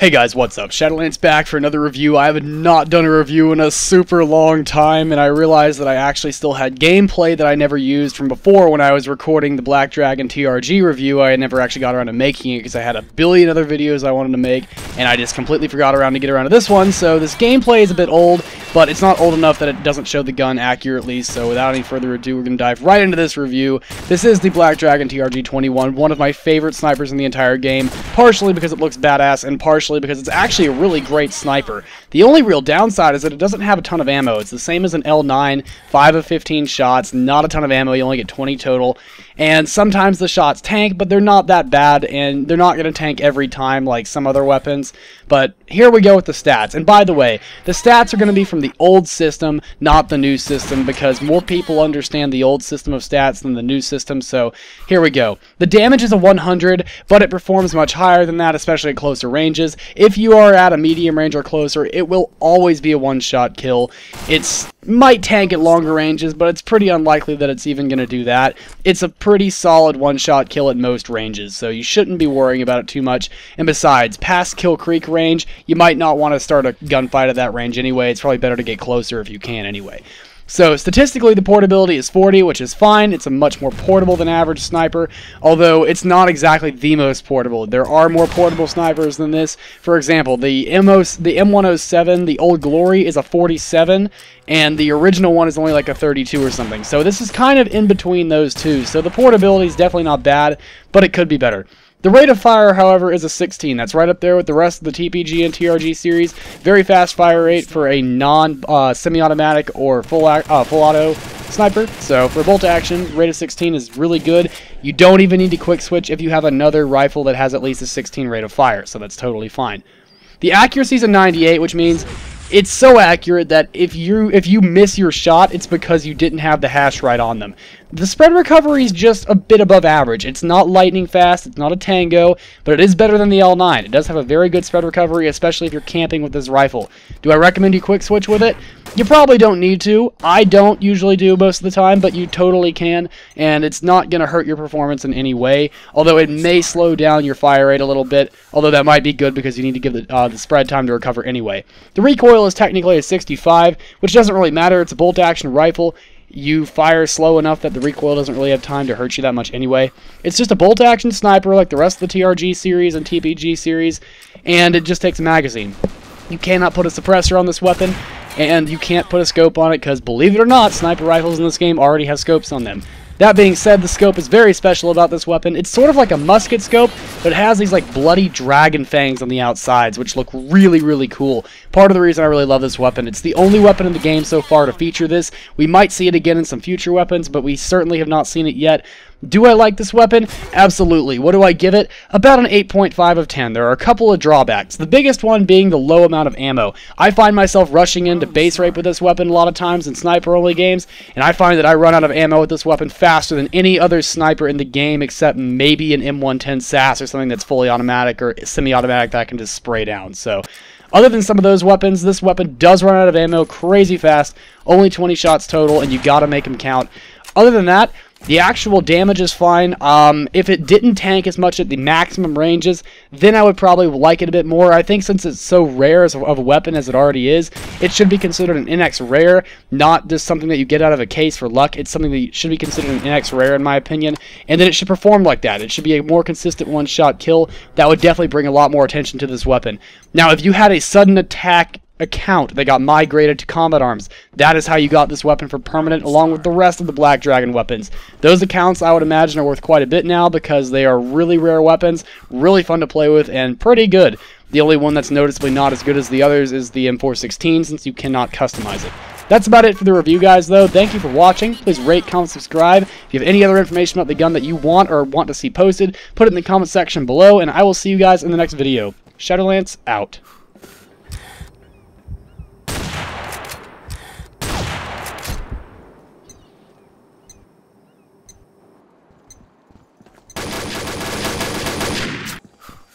Hey guys, what's up? Shadowlands back for another review. I have not done a review in a super long time, and I realized that I actually still had gameplay that I never used from before when I was recording the Black Dragon TRG review. I never actually got around to making it because I had a billion other videos I wanted to make, and I just completely forgot to get around to this one, so this gameplay is a bit old, but it's not old enough that it doesn't show the gun accurately, so without any further ado, we're going to dive right into this review. This is the Black Dragon TRG-21, one of my favorite snipers in the entire game, partially because it looks badass, and partially because it's actually a really great sniper. The only real downside is that it doesn't have a ton of ammo. It's the same as an L9, 5 of 15 shots, not a ton of ammo, you only get 20 total, and sometimes the shots tank, but they're not that bad, and they're not going to tank every time like some other weapons. But here we go with the stats, and by the way, the stats are going to be from the old system, not the new system, because more people understand the old system of stats than the new system, so here we go. The damage is a 100, but it performs much higher than that, especially at closer ranges. If you are at a medium range or closer, it will always be a one-shot kill. It might tank at longer ranges, but it's pretty unlikely that it's even going to do that. It's a pretty solid one-shot kill at most ranges, so you shouldn't be worrying about it too much. And besides, past Kill Creek range, you might not want to start a gunfight at that range anyway. It's probably better to get closer if you can anyway. So statistically, the portability is 40, which is fine. It's a much more portable than average sniper, although it's not exactly the most portable. There are more portable snipers than this. For example, the M107, the Old Glory, is a 47, and the original one is only like a 32 or something. So this is kind of in between those two. So the portability is definitely not bad, but it could be better. The rate of fire, however, is a 16. That's right up there with the rest of the TPG and TRG series. Very fast fire rate for a non-semi-automatic or full auto sniper. So for bolt action, rate of 16 is really good. You don't even need to quick switch if you have another rifle that has at least a 16 rate of fire, so that's totally fine. The accuracy is a 98, which means it's so accurate that if you miss your shot, it's because you didn't have the hash right on them. The spread recovery is just a bit above average. It's not lightning fast, it's not a tango, but it is better than the L9. It does have a very good spread recovery, especially if you're camping with this rifle. Do I recommend you quick switch with it? You probably don't need to. I don't usually do most of the time, but you totally can, and it's not going to hurt your performance in any way, although it may slow down your fire rate a little bit, although that might be good because you need to give the spread time to recover anyway. The recoil is technically a 65, which doesn't really matter. It's a bolt action rifle. You fire slow enough that the recoil doesn't really have time to hurt you that much anyway. It's just a bolt action sniper like the rest of the TRG series and TPG series, and it just takes a magazine. You cannot put a suppressor on this weapon, and you can't put a scope on it because, believe it or not, sniper rifles in this game already have scopes on them. That being said, the scope is very special about this weapon. It's sort of like a musket scope, but it has these like bloody dragon fangs on the outsides, which look really, really cool. Part of the reason I really love this weapon, it's the only weapon in the game so far to feature this. We might see it again in some future weapons, but we certainly have not seen it yet. Do I like this weapon? Absolutely. What do I give it? About an 8.5 of 10. There are a couple of drawbacks. The biggest one being the low amount of ammo. I find myself rushing into base rape with this weapon a lot of times in sniper-only games, and I find that I run out of ammo with this weapon faster than any other sniper in the game except maybe an M110 SAS or something that's fully automatic or semi-automatic that I can just spray down. So, other than some of those weapons, this weapon does run out of ammo crazy fast, only 20 shots total, and you gotta make them count. Other than that, the actual damage is fine. If it didn't tank as much at the maximum ranges, then I would probably like it a bit more. I think since it's so rare of a weapon as it already is, it should be considered an NX rare, not just something that you get out of a case for luck. It's something that should be considered an NX rare in my opinion, and then it should perform like that. It should be a more consistent one-shot kill. That would definitely bring a lot more attention to this weapon. Now, if you had a sudden attack account that got migrated to combat arms, that is how you got this weapon for permanent along with the rest of the Black Dragon weapons. Those accounts I would imagine are worth quite a bit now because they are really rare weapons, really fun to play with, and pretty good. The only one that's noticeably not as good as the others is the M416 since you cannot customize it. That's about it for the review, guys, though. Thank you for watching. Please rate, comment, subscribe. If you have any other information about the gun that you want or want to see posted, put it in the comment section below, and I will see you guys in the next video. Shadowlands out.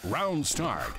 Round start.